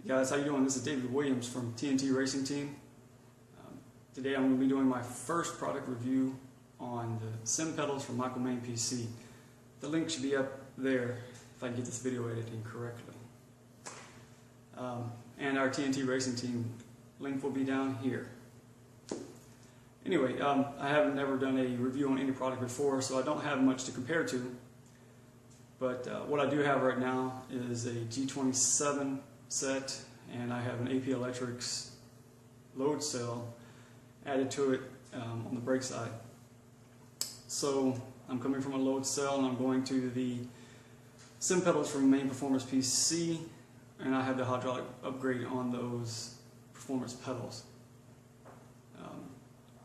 Guys, how you doing? This is David Williams from TNT Racing Team. Today I'm going to be doing my first product review on the sim pedals from Michael Main PC. The link should be up there if I can get this video editing correctly. And our TNT Racing Team link will be down here. Anyway, I haven't never done a review on any product before, so I don't have much to compare to. But what I do have right now is a G27 set, and I have an AP Electrics load cell added to it on the brake side. So I'm coming from a load cell and I'm going to the sim pedals from Main Performance PC, and I have the hydraulic upgrade on those performance pedals.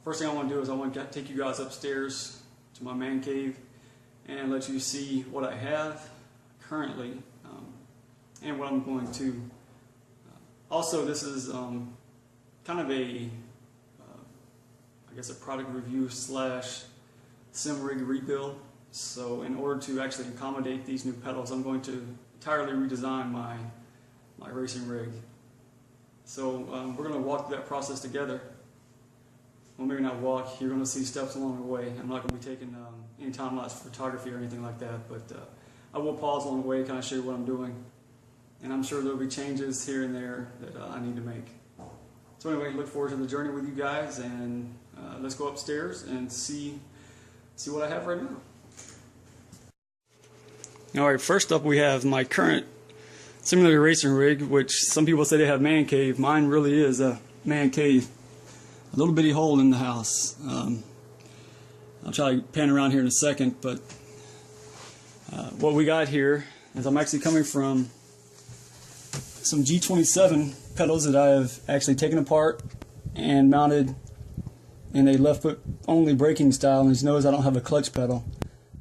First thing I want to do is I want to take you guys upstairs to my man cave and let you see what I have currently and what I'm going to. Also, this is kind of a, I guess, a product review slash sim rig rebuild. So in order to actually accommodate these new pedals, I'm going to entirely redesign my racing rig. So we're going to walk through that process together. Well, maybe not walk, you're going to see steps along the way. I'm not going to be taking any time-lapse photography or anything like that, but I will pause along the way, kind of show you what I'm doing. And I'm sure there'll be changes here and there that I need to make. So anyway, look forward to the journey with you guys, and let's go upstairs and see what I have right now. Alright, first up we have my current simulator racing rig, which some people say they have man cave. Mine really is a man cave. A little bitty hole in the house. I'll try to pan around here in a second, but what we got here is I'm actually coming from some G27 pedals that I have actually taken apart and mounted in a left foot only braking style. And as you notice, I don't have a clutch pedal.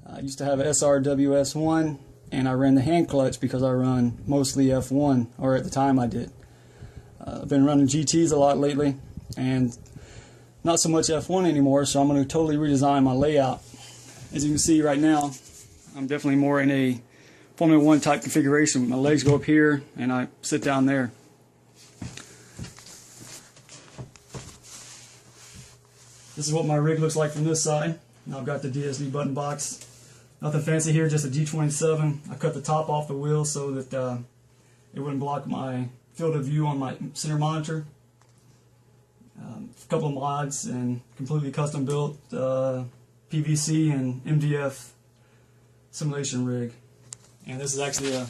I used to have a SRWS1, and I ran the hand clutch because I run mostly F1, or at the time I did. I've been running GTs a lot lately, and not so much F1 anymore, so I'm going to totally redesign my layout. As you can see right now, I'm definitely more in a Formula 1 type configuration. My legs go up here and I sit down there. This is what my rig looks like from this side. Now I've got the DSD button box. Nothing fancy here, just a G27. I cut the top off the wheel so that it wouldn't block my field of view on my center monitor. A couple of mods and completely custom built PVC and MDF simulation rig. And this is actually a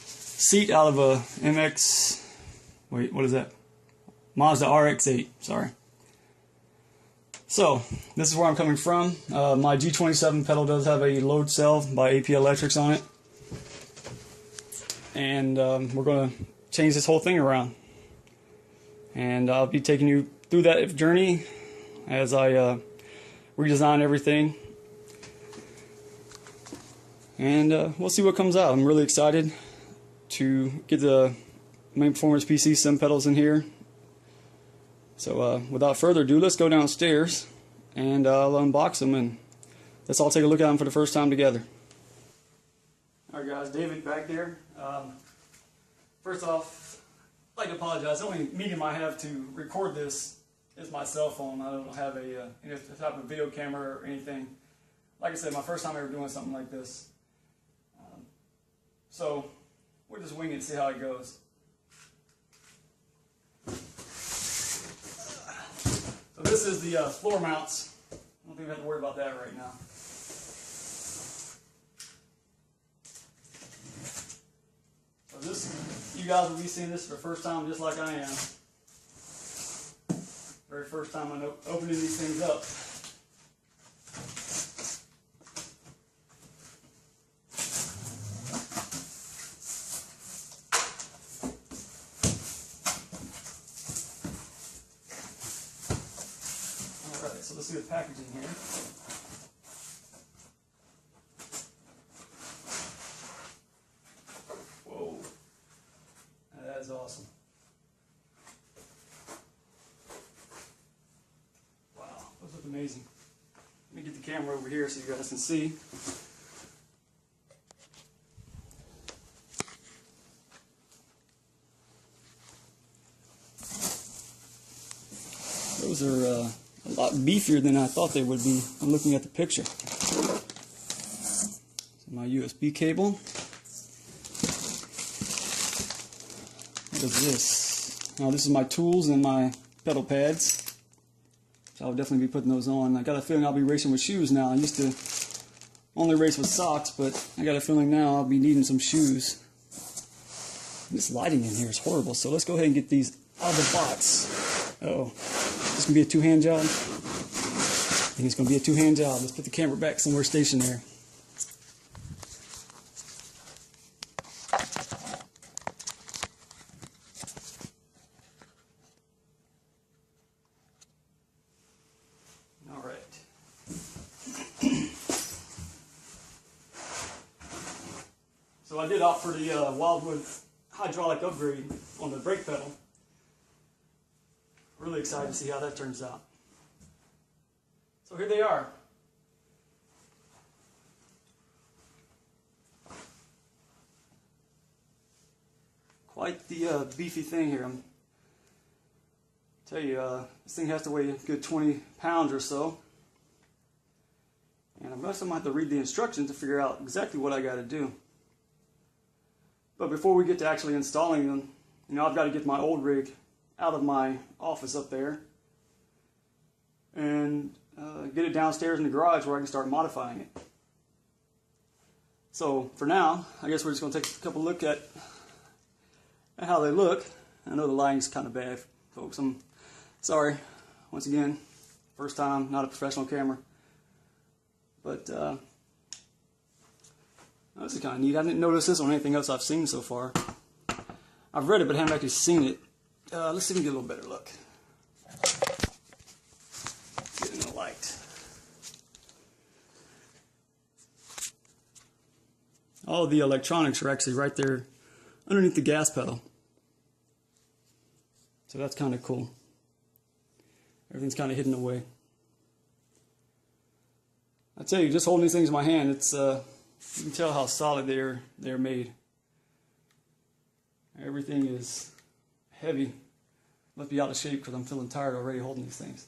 seat out of a Mazda RX-8, sorry. So, this is where I'm coming from. My G27 pedal does have a load cell by AP Electrics on it. And we're going to change this whole thing around. And I'll be taking you through that journey as I redesign everything. And we'll see what comes out. I'm really excited to get the Main Performance PC sim pedals in here. So without further ado, let's go downstairs and I'll unbox them and let's all take a look at them for the first time together. Alright guys, David back there. First off, I'd like to apologize. The only medium I have to record this is my cell phone. I don't have any type of video camera or anything. Like I said, my first time ever doing something like this. So we'll just wing it and see how it goes. So this is the floor mounts. I don't think we have to worry about that right now. So this, you guys will be seeing this for the first time just like I am. Very first time I'm opening these things up. Alright, so let's see the packaging here. Whoa. That is awesome. Wow, those look amazing. Let me get the camera over here so you guys can see. Those are a lot beefier than I thought they would be. I'm looking at the picture. My USB cable. What is this? Now this is my tools and my pedal pads. So I'll definitely be putting those on. I got a feeling I'll be racing with shoes now. I used to only race with socks, but I got a feeling now I'll be needing some shoes. This lighting in here is horrible, so let's go ahead and get these out of the box. Uh-oh. This gonna be a two-hand job? I think it's gonna be a two-hand job. Let's put the camera back somewhere stationary. All right. So I did opt for the Wildwood hydraulic upgrade on the brake pedal. Really excited to see how that turns out. So here they are. Quite the beefy thing here. Tell you, this thing has to weigh a good 20 pounds or so. And I'm going to have to read the instructions to figure out exactly what I got to do. But before we get to actually installing them, I've got to get my old rig out of my office up there and get it downstairs in the garage where I can start modifying it. So for now, I guess we're just going to take a couple look at how they look. I know the lighting's kind of bad, folks. I'm sorry. Once again, first time, not a professional camera. But this is kind of neat. I didn't notice this on anything else I've seen so far. I've read it, but haven't actually seen it. Let's see if we can get a little better look. Get in the light. All the electronics are actually right there underneath the gas pedal. So that's kind of cool. Everything's kind of hidden away. I tell you, just holding these things in my hand, it's you can tell how solid they're made. Everything is heavy. Must be out of shape because I'm feeling tired already holding these things.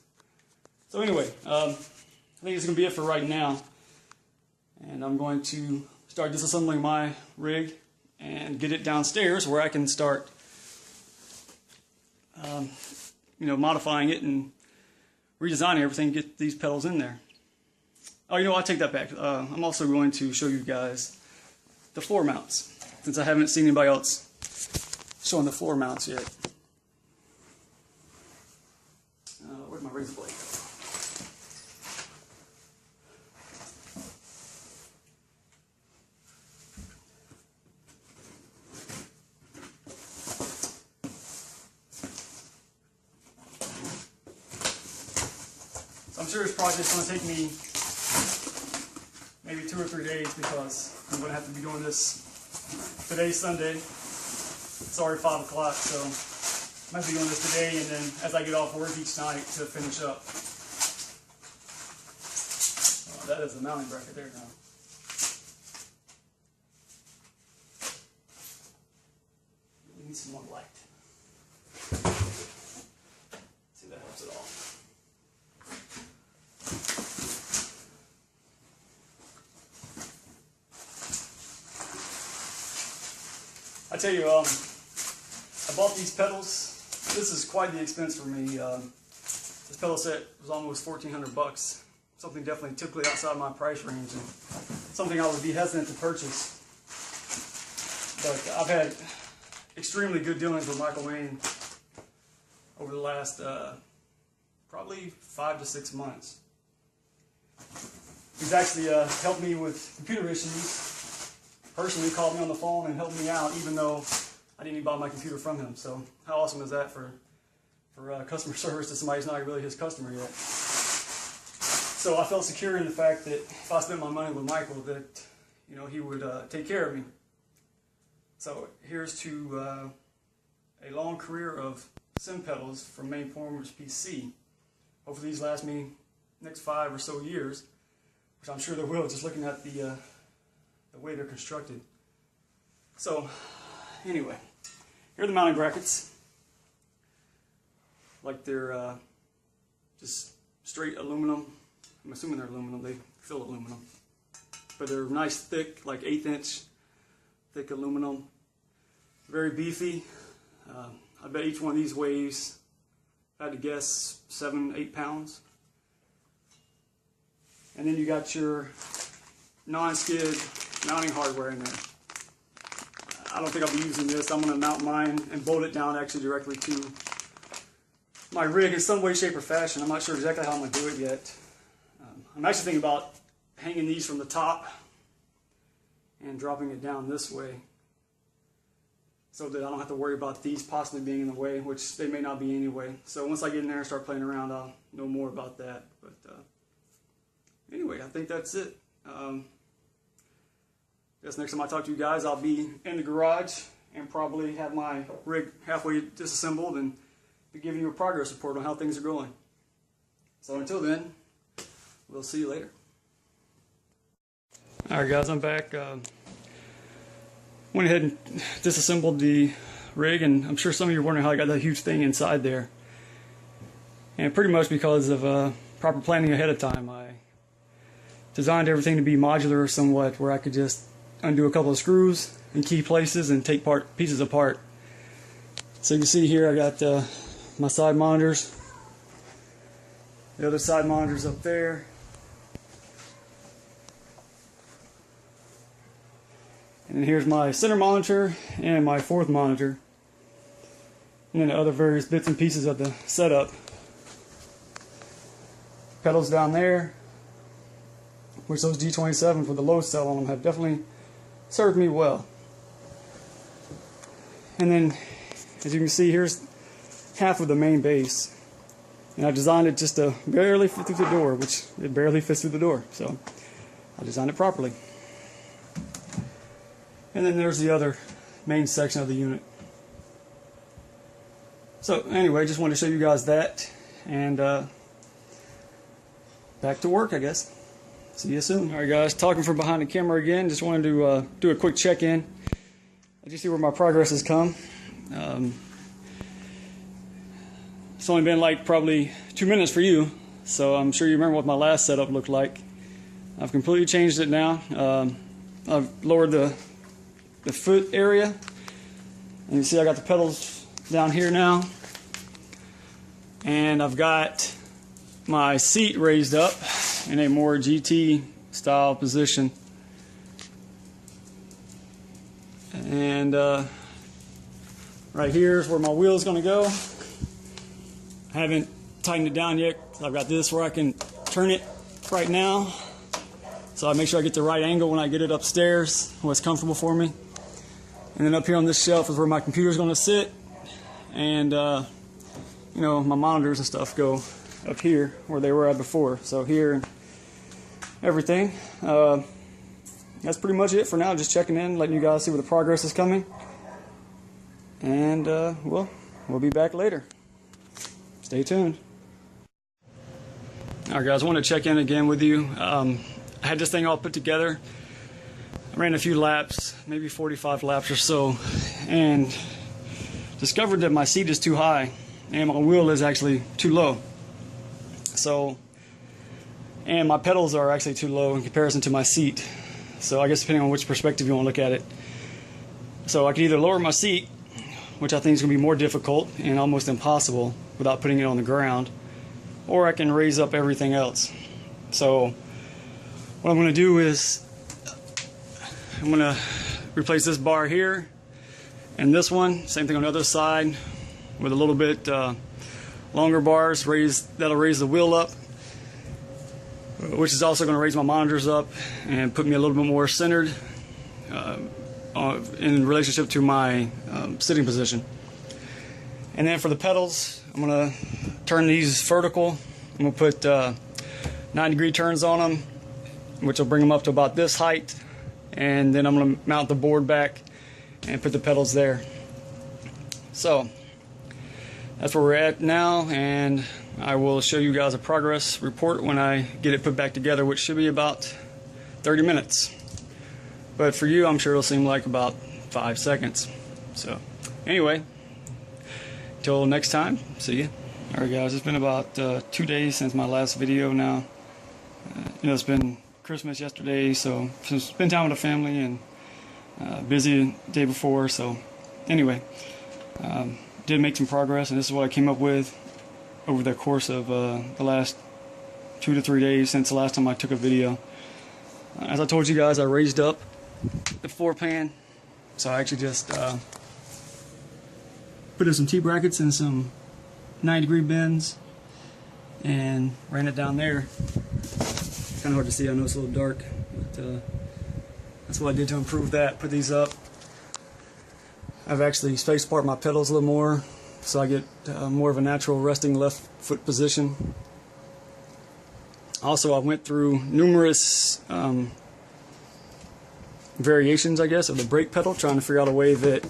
So anyway, I think it's going to be it for right now. And I'm going to start disassembling my rig and get it downstairs where I can start modifying it and redesigning everything, get these pedals in there. Oh, I'll take that back. I'm also going to show you guys the floor mounts, since I haven't seen anybody else showing the floor mounts yet. Where's my razor blade? So I'm sure this project's going to take me maybe 2 or 3 days because I'm going to have to be doing this. Today's Sunday. It's already 5 o'clock, so I might be doing this today and then as I get off work each night to finish up. Oh, that is the mounting bracket there now. We need some more light. See if that helps at all. I tell you, I bought these pedals. This is quite the expense for me. This pedal set was almost $1,400. Something definitely typically outside my price range, and something I would be hesitant to purchase. But I've had extremely good dealings with Michael Wayne over the last probably 5 to 6 months. He's actually helped me with computer issues. Personally called me on the phone and helped me out, even though I didn't even buy my computer from him. So how awesome is that for customer service to somebody who's not really his customer yet? So I felt secure in the fact that if I spent my money with Michael, that he would take care of me. So here's to a long career of sim pedals from Main Performers PC. Hopefully these last me next 5 or so years, which I'm sure they will, just looking at the way they're constructed. So anyway, here are the mounting brackets. Like they're just straight aluminum. I'm assuming they're aluminum. They feel aluminum, but they're nice, thick, like 1/8 inch thick aluminum. Very beefy. I bet each one of these weighs, if I had to guess, 7-8 pounds. And then you got your non-skid mounting hardware in there. I don't think I'll be using this. I'm going to mount mine and bolt it down actually directly to my rig in some way, shape, or fashion. I'm not sure exactly how I'm going to do it yet. I'm actually thinking about hanging these from the top and dropping it down this way, so that I don't have to worry about these possibly being in the way, which they may not be anyway. So once I get in there and start playing around, I'll know more about that. But anyway, I think that's it. Guess next time I talk to you guys, I'll be in the garage and probably have my rig halfway disassembled and be giving you a progress report on how things are going. So until then, we'll see you later. Alright guys, I'm back. Went ahead and disassembled the rig, and I'm sure some of you are wondering how I got that huge thing inside there. And pretty much because of proper planning ahead of time. I designed everything to be modular somewhat, where I could just undo a couple of screws in key places and take pieces apart. So you can see here I got my side monitors, the other side monitors up there. And then here's my center monitor and my fourth monitor. And then the other various bits and pieces of the setup. Pedals down there, which those G27 for the low cell on them have definitely served me well. And then, as you can see, here's half of the main base. And I designed it just to barely fit through the door, which it barely fits through the door. So I designed it properly. And then there's the other main section of the unit. So anyway, just wanted to show you guys that, and back to work, I guess. See you soon. Alright guys, talking from behind the camera again. Just wanted to do a quick check-in. As you see where my progress has come. It's only been like probably 2 minutes for you, so I'm sure you remember what my last setup looked like. I've completely changed it now. I've lowered the foot area, and you see I got the pedals down here now, and I've got my seat raised up in a more GT style position, and right here is where my wheel is going to go. I haven't tightened it down yet. I've got this where I can turn it right now, so I make sure I get the right angle when I get it upstairs, what's comfortable for me. And then up here on this shelf is where my computer is going to sit, and you know, my monitors and stuff go up here where they were at before. So here and everything. That's pretty much it for now. Just checking in, letting you guys see where the progress is coming, and well, we'll be back later. Stay tuned. Alright guys, I want to check in again with you. I had this thing all put together. I ran a few laps, maybe 45 laps or so, and discovered that my seat is too high and my wheel is actually too low. So, and my pedals are actually too low in comparison to my seat. So I guess depending on which perspective you want to look at it. So I could either lower my seat, which I think is going to be more difficult and almost impossible without putting it on the ground, or I can raise up everything else. So what I'm going to do is I'm going to replace this bar here and this one, same thing on the other side, with a little bit longer bars. That'll raise the wheel up, which is also going to raise my monitors up and put me a little bit more centered in relationship to my sitting position. And then for the pedals, I'm going to turn these vertical. I'm going to put 9-degree turns on them, which will bring them up to about this height. And then I'm going to mount the board back and put the pedals there. So that's where we're at now, and I will show you guys a progress report when I get it put back together, which should be about 30 minutes. But for you, I'm sure it'll seem like about 5 seconds. So anyway, till next time, see you. Alright guys, it's been about 2 days since my last video now. It's been Christmas yesterday, so spend time with the family, and busy day before, so anyway, did make some progress, and this is what I came up with over the course of the last 2 to 3 days since the last time I took a video. As I told you guys, I raised up the floor pan, so I actually just put in some T-brackets and some 90-degree bends and ran it down there. Kind of hard to see, I know it's a little dark, but that's what I did to improve that. Put these up. I've actually spaced apart my pedals a little more, so I get more of a natural resting left foot position. Also, I went through numerous variations, I guess, of the brake pedal, trying to figure out a way that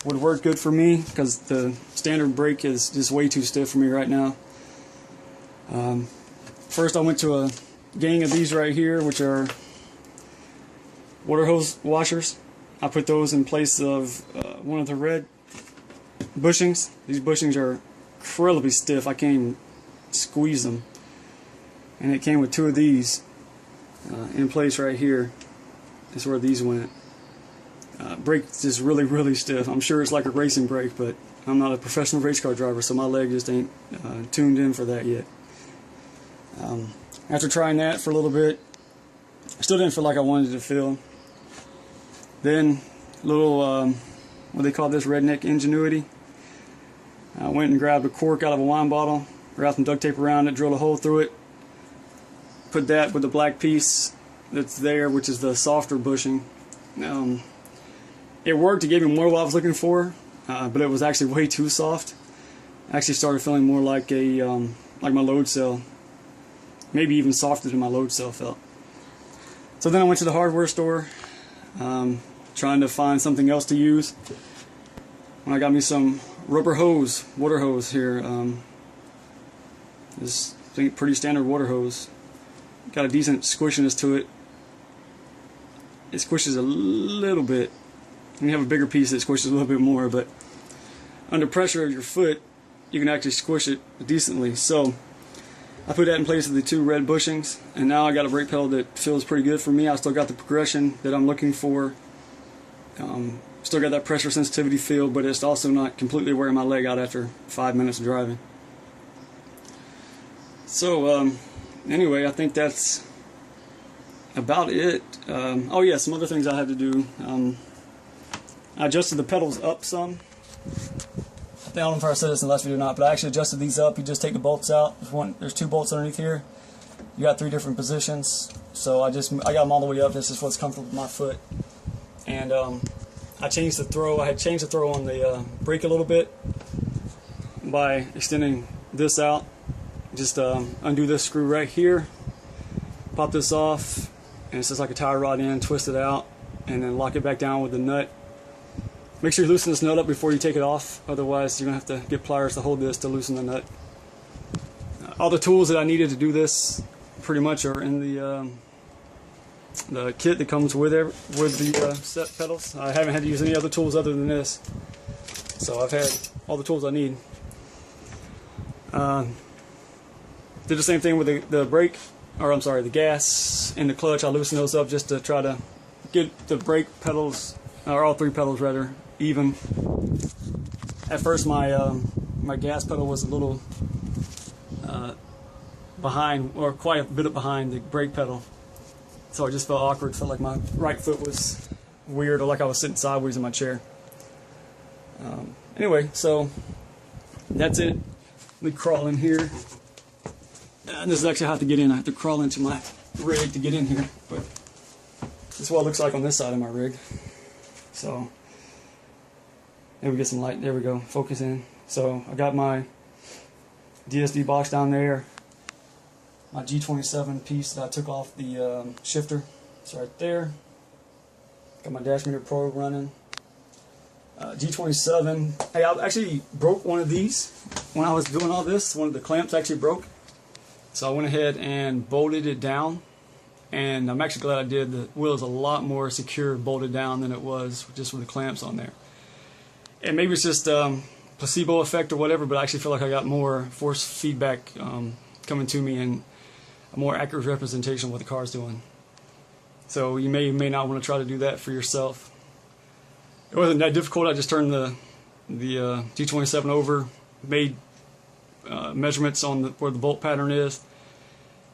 would work good for me, because the standard brake is just way too stiff for me right now. First, I went to a gang of these right here, which are water hose washers. I put those in place of one of the red bushings. These bushings are incredibly stiff. I can't even squeeze them. And it came with 2 of these in place right here. That's where these went. Brake is just really stiff. I'm sure it's like a racing brake, but I'm not a professional race car driver, so my leg just ain't tuned in for that yet. After trying that for a little bit, I still didn't feel like I wanted it to feel. Then a little, what they call this, redneck ingenuity. I went and grabbed a cork out of a wine bottle, wrapped some duct tape around it, drilled a hole through it, put that with the black piece that's there, which is the softer bushing. It worked. It gave me more of what I was looking for, but it was actually way too soft. I actually started feeling more like a like my load cell, maybe even softer than my load cell felt. So then I went to the hardware store, trying to find something else to use. And I got me some rubber hose, water hose here. This pretty standard water hose. Got a decent squishiness to it. It squishes a little bit. You have a bigger piece that squishes a little bit more, but under pressure of your foot, you can actually squish it decently. So I put that in place of the 2 red bushings, and now I got a brake pedal that feels pretty good for me. I still got the progression that I'm looking for. Still got that pressure sensitivity feel, but it's also not completely wearing my leg out after 5 minutes of driving. So anyway, I think that's about it. Oh yeah, some other things I had to do. I adjusted the pedals up some. I don't know if I said this in the last video or not, but I actually adjusted these up. You just take the bolts out. There's 2 bolts underneath here. You got 3 different positions. So I got them all the way up. This is what's comfortable with my foot. And I changed the throw. I had changed the throw on the brake a little bit by extending this out. Just undo this screw right here. Pop this off, and it's just like a tie rod in. Twist it out, and then lock it back down with the nut. Make sure you loosen this nut up before you take it off, otherwise you're going to have to get pliers to hold this to loosen the nut. All the tools that I needed to do this pretty much are in the kit that comes with the set pedals. I haven't had to use any other tools other than this, so I've had all the tools I need. Did the same thing with the brake, or I'm sorry, the gas and the clutch. I loosened those up just to try to get the brake pedals, or all 3 pedals rather, even. At first my gas pedal was a little behind, or quite a bit behind the brake pedal, so I just felt awkward. Felt like my right foot was weird, or like I was sitting sideways in my chair. Anyway, so that's it. Let me crawl in here. And this is actually how I have to get in. I have to crawl into my rig to get in here, but this is what it looks like on this side of my rig. So there we get some light. There we go. Focus in. So I got my DSD box down there. My G27 piece that I took off the shifter. It's right there. Got my dash meter probe running. G27. Hey, I actually broke one of these when I was doing all this. One of the clamps actually broke. So I went ahead and bolted it down. And I'm actually glad I did. The wheel is a lot more secure bolted down than it was just with the clamps on there. And maybe it's just placebo effect or whatever, but I actually feel like I got more force feedback coming to me and a more accurate representation of what the car is doing. So you may not want to try to do that for yourself. It wasn't that difficult. I just turned the G27 over, made measurements on where the bolt pattern is,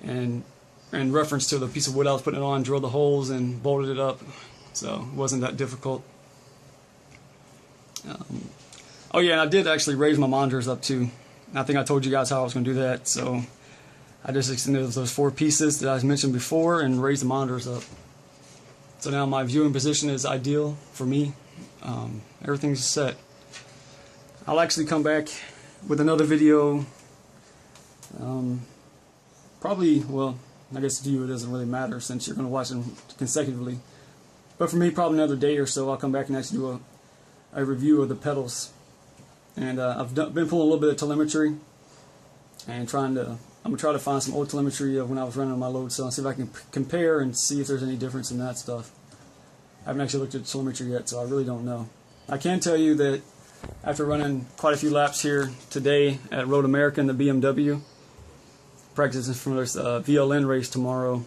and in reference to the piece of wood I was putting it on, drilled the holes and bolted it up. So it wasn't that difficult. Oh yeah, and I did actually raise my monitors up too. I think I told you guys how I was going to do that. So I just extended those 4 pieces that I mentioned before and raised the monitors up. So now my viewing position is ideal for me. Everything's set. I'll actually come back with another video. Probably, well, I guess to you it doesn't really matter since you're going to watch them consecutively. But for me, probably another day or so, I'll come back and actually do a review of the pedals. And I've been pulling a little bit of telemetry and I'm going to try to find some old telemetry of when I was running on my load cell and see if I can compare and see if there's any difference in that stuff. I haven't actually looked at telemetry yet, so I really don't know. I can tell you that after running quite a few laps here today at Road America in the BMW, practicing for this VLN race tomorrow,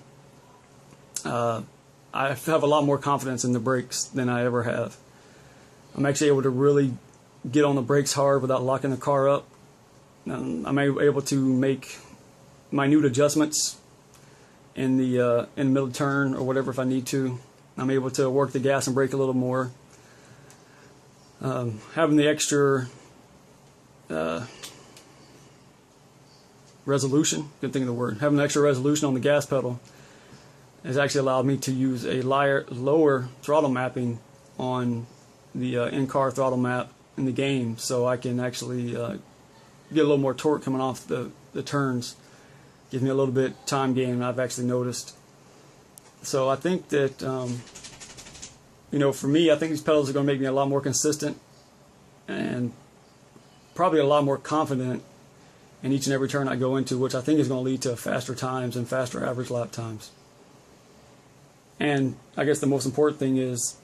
I have a lot more confidence in the brakes than I ever have. I'm actually able to really get on the brakes hard without locking the car up. I'm able to make minute adjustments in the middle turn or whatever if I need to. I'm able to work the gas and brake a little more. Having the extra resolution, good think of the word, having the extra resolution on the gas pedal has actually allowed me to use a lower throttle mapping on the in-car throttle map in the game, so I can actually get a little more torque coming off the turns. Gives me a little bit time gain, I've actually noticed. So I think that, you know, for me, I think these pedals are going to make me a lot more consistent and probably a lot more confident in each and every turn I go into, which I think is going to lead to faster times and faster average lap times. And I guess the most important thing is,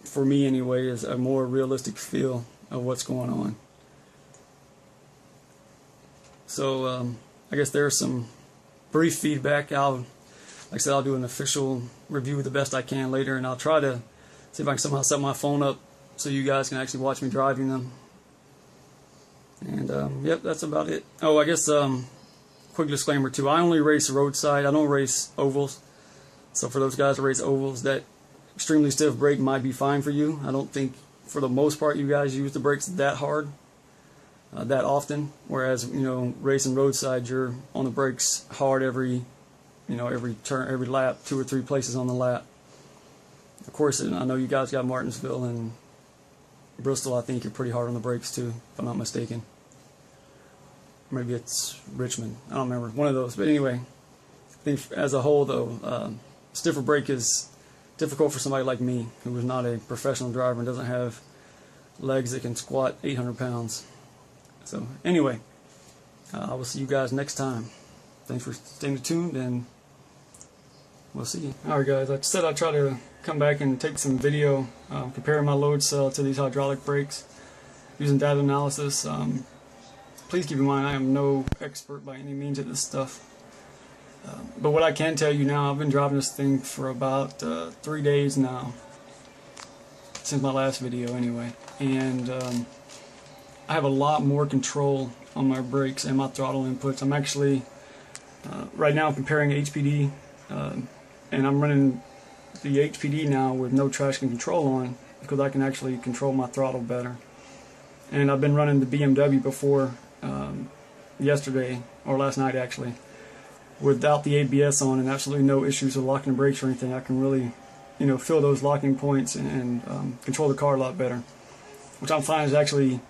for me anyway, is a more realistic feel of what's going on. So I guess there's some brief feedback. Like I said, I'll do an official review the best I can later, and I'll try to see if I can somehow set my phone up so you guys can actually watch me driving them. And yep, that's about it. Oh, I guess quick disclaimer too, I only race roadside, I don't race ovals. So for those guys that race ovals, that extremely stiff brake might be fine for you. I don't think for the most part you guys use the brakes that hard, that often, whereas, you know, racing roadside, you're on the brakes hard every turn, every lap, 2 or 3 places on the lap. Of course, I know you guys got Martinsville and Bristol. I think you're pretty hard on the brakes too, if I'm not mistaken. Maybe it's Richmond. I don't remember. One of those. But anyway, I think as a whole, though, stiffer brake is difficult for somebody like me, who is not a professional driver and doesn't have legs that can squat 800 pounds. So anyway, I will see you guys next time. Thanks for staying tuned, and we'll see you. Alright guys, like I said, I'll try to come back and take some video comparing my load cell to these hydraulic brakes using data analysis. Please keep in mind I am no expert by any means at this stuff. But what I can tell you now, I've been driving this thing for about 3 days now, since my last video anyway, and I have a lot more control on my brakes and my throttle inputs. I'm actually right now comparing HPD, and I'm running the HPD now with no traction control on, because I can actually control my throttle better. And I've been running the BMW before yesterday, or last night actually, without the ABS on, and absolutely no issues with locking the brakes or anything. I can really, you know, feel those locking points and control the car a lot better, which I'm finding is actually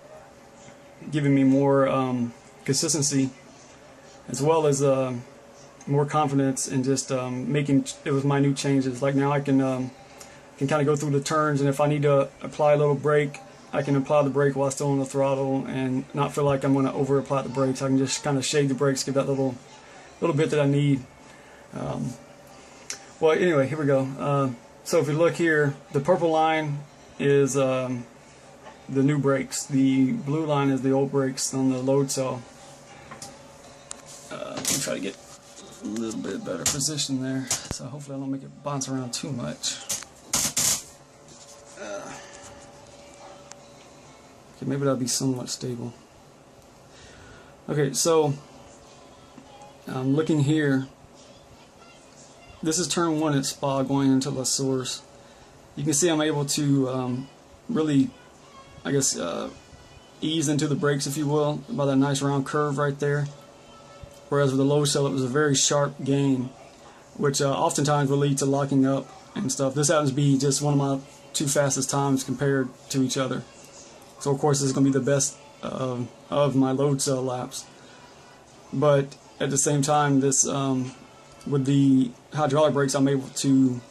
giving me more consistency, as well as more confidence in just making it with minute changes. Like now I can kind of go through the turns, and if I need to apply a little brake, I can apply the brake while still on the throttle and not feel like I'm going to over apply the brakes. I can just kind of shade the brakes, give that little bit that I need. Well, anyway, here we go. So if you look here, the purple line is the the new brakes. The blue line is the old brakes on the load cell. Let me try to get a little bit better position there, so hopefully I don't make it bounce around too much. Okay, maybe that'll be somewhat stable. Okay, so I'm looking here. This is turn 1 at Spa going into La Source. You can see I'm able to really, I guess, ease into the brakes, if you will, by that nice round curve right there. Whereas with the low cell, it was a very sharp gain, which oftentimes will lead to locking up and stuff. This happens to be just one of my 2 fastest times compared to each other. So of course this is going to be the best of my load cell laps. But at the same time, this with the hydraulic brakes, I'm able to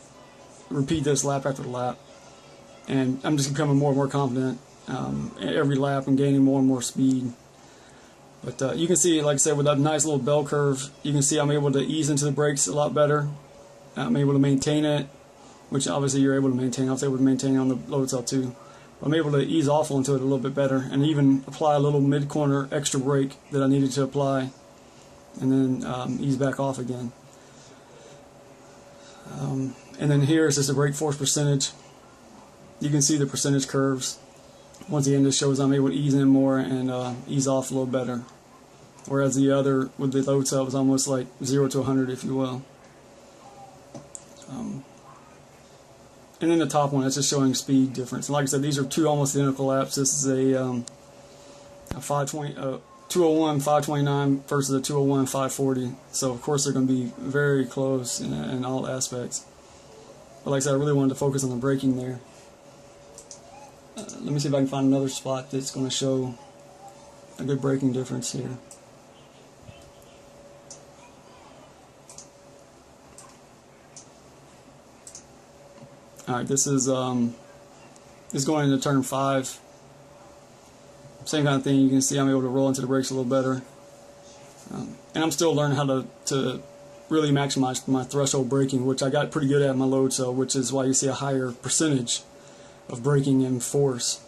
repeat this lap after lap, and I'm just becoming more and more confident every lap and gaining more and more speed. But you can see, like I said, with that nice little bell curve, you can see I'm able to ease into the brakes a lot better. I'm able to maintain it, which obviously you're able to maintain. I was able to maintain on the load cell too. But I'm able to ease off into it a little bit better, and even apply a little mid-corner extra brake that I needed to apply, and then ease back off again. And then here is just the brake force percentage. You can see the percentage curves. Once again, this shows I'm able to ease in more and ease off a little better. Whereas the other, with the load cell, was almost like 0 to 100, if you will. And then the top one, it's just showing speed difference. And like I said, these are 2 almost identical laps. This is a 201 529 versus a 201 540. So of course they're going to be very close in all aspects. But like I said, I really wanted to focus on the braking there. Let me see if I can find another spot that's going to show a good braking difference here. Alright, this is going into turn 5. Same kind of thing. You can see I'm able to roll into the brakes a little better. And I'm still learning how to really maximize my threshold braking, which I got pretty good at in my load cell, which is why you see a higher percentage of braking and force.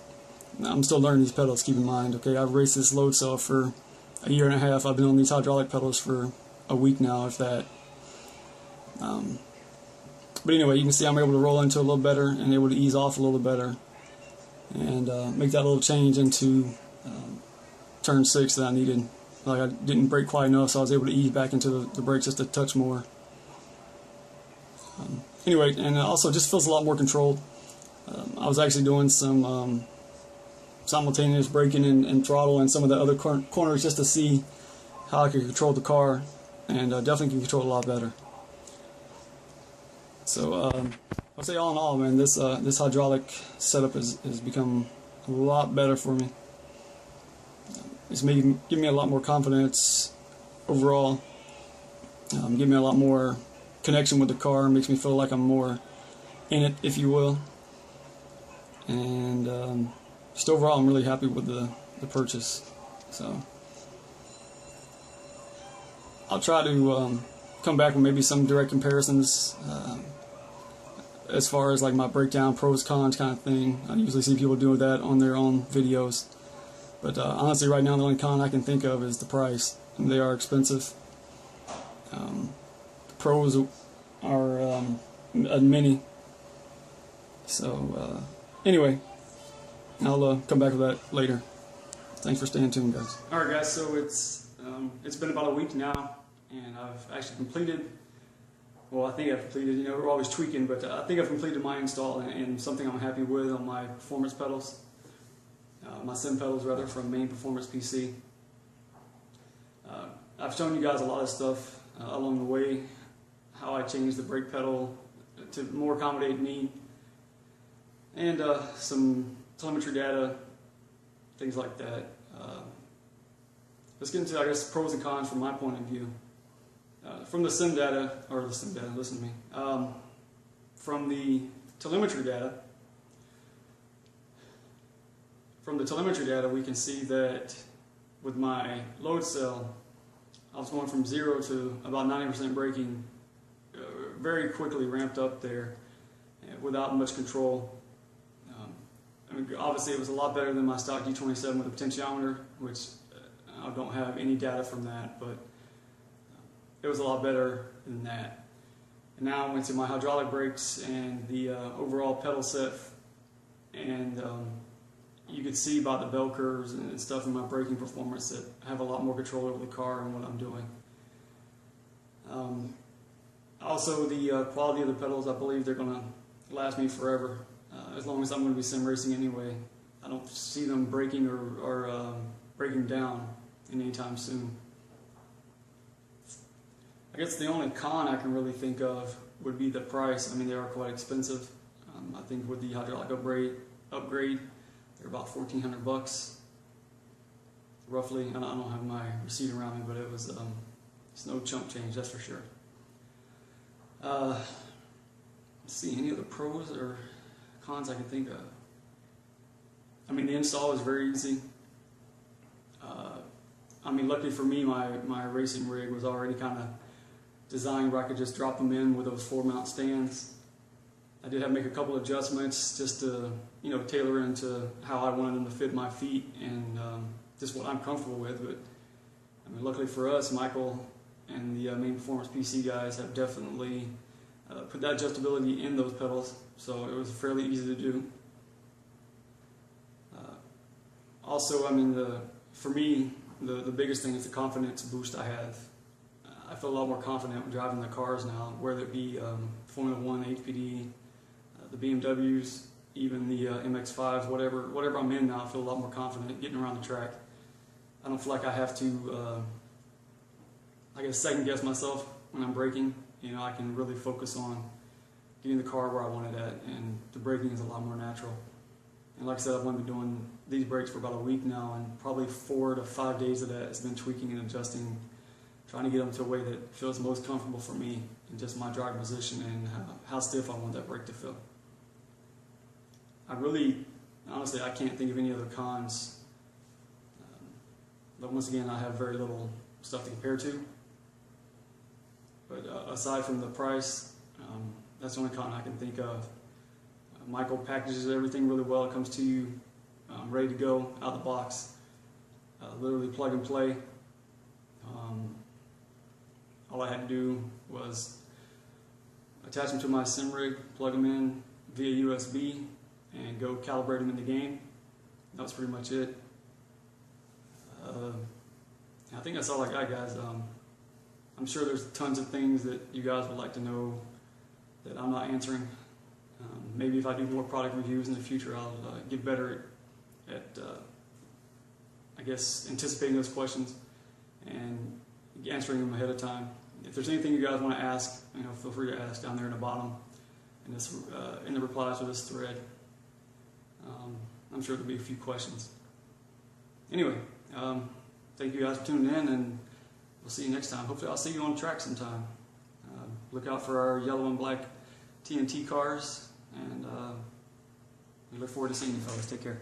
Now, I'm still learning these pedals, keep in mind. Okay, I've raced this load cell for a year and a half. I've been on these hydraulic pedals for a week now, if that. But anyway, you can see I'm able to roll into a little better and able to ease off a little better, and make that little change into turn 6 that I needed. Like, I didn't brake quite enough, so I was able to ease back into the brakes just a touch more. Anyway, and it also just feels a lot more controlled. I was actually doing some simultaneous braking and throttle and some of the other corners just to see how I could control the car, and definitely can control it a lot better. So I'll say all in all, man, this hydraulic setup has become a lot better for me. It's giving me a lot more confidence overall. Give me a lot more connection with the car. Makes me feel like I'm more in it, if you will. And just overall, I'm really happy with the purchase. So I'll try to come back with maybe some direct comparisons as far as like my breakdown, pros, cons kind of thing. I usually see people doing that on their own videos. But honestly, right now, the only con I can think of is the price. And they are expensive. The pros are a mini. So anyway, I'll come back with that later. Thanks for staying tuned, guys. Alright guys, so it's been about a week now, and I've actually completed, well, I think I've completed, you know, we're always tweaking, but I think I've completed my install and something I'm happy with on my performance pedals. My sim pedals, rather, from Main Performance PC. I've shown you guys a lot of stuff along the way, how I changed the brake pedal to more accommodate me, and some telemetry data, things like that. Let's get into, I guess, pros and cons from my point of view. From the sim data, listen to me, from the telemetry data, we can see that with my load cell, I was going from 0 to about 90% braking, very quickly ramped up there, without much control. I mean, obviously it was a lot better than my stock D27 with a potentiometer, which I don't have any data from that, but it was a lot better than that. And now I went to my hydraulic brakes and the overall pedal set, and you could see by the bell curves and stuff in my braking performance that I have a lot more control over the car and what I'm doing. Also, the quality of the pedals, I believe they're going to last me forever, as long as I'm going to be sim racing anyway. I don't see them breaking or breaking down anytime soon. I guess the only con I can really think of would be the price. I mean, they are quite expensive. I think with the hydraulic upgrade, they're about $1,400 roughly. I don't have my receipt around me, but it was it's no chump change, that's for sure. Let's see, any other pros or cons I can think of? I mean, the install is very easy. I mean, luckily for me, my racing rig was already kind of designed where I could just drop them in with those 4-mount stands. I did have to make a couple adjustments just to, tailor into how I wanted them to fit my feet and just what I'm comfortable with. But I mean, luckily for us, Michael and the main performance PC guys have definitely put that adjustability in those pedals, so it was fairly easy to do. Also, I mean, for me, the biggest thing is the confidence boost I have. I feel a lot more confident when driving the cars now, whether it be Formula One, HPD, the BMWs, even the MX-5s, whatever I'm in now, I feel a lot more confident getting around the track. I don't feel like I have to, second guess myself when I'm braking. I can really focus on getting the car where I want it at, and the braking is a lot more natural. And like I said, I've only been doing these brakes for about a week now, and probably 4 to 5 days of that has been tweaking and adjusting, trying to get them to a way that feels most comfortable for me in just my driving position and how stiff I want that brake to feel. Honestly, I can't think of any other cons. But once again, I have very little stuff to compare to. But aside from the price, that's the only con I can think of. Michael packages everything really well. It comes to you ready to go out of the box. Literally plug and play. All I had to do was attach them to my sim rig, plug them in via USB, and go calibrate them in the game. That was pretty much it. I think that's all I got, guys. I'm sure there's tons of things that you guys would like to know that I'm not answering. Maybe if I do more product reviews in the future, I'll get better at anticipating those questions and answering them ahead of time. If there's anything you guys want to ask, feel free to ask down there in the bottom in the replies to this thread. I'm sure there'll be a few questions. Anyway, thank you guys for tuning in, and we'll see you next time. Hopefully I'll see you on the track sometime. Look out for our yellow and black TNT cars, and we look forward to seeing you fellas. Take care.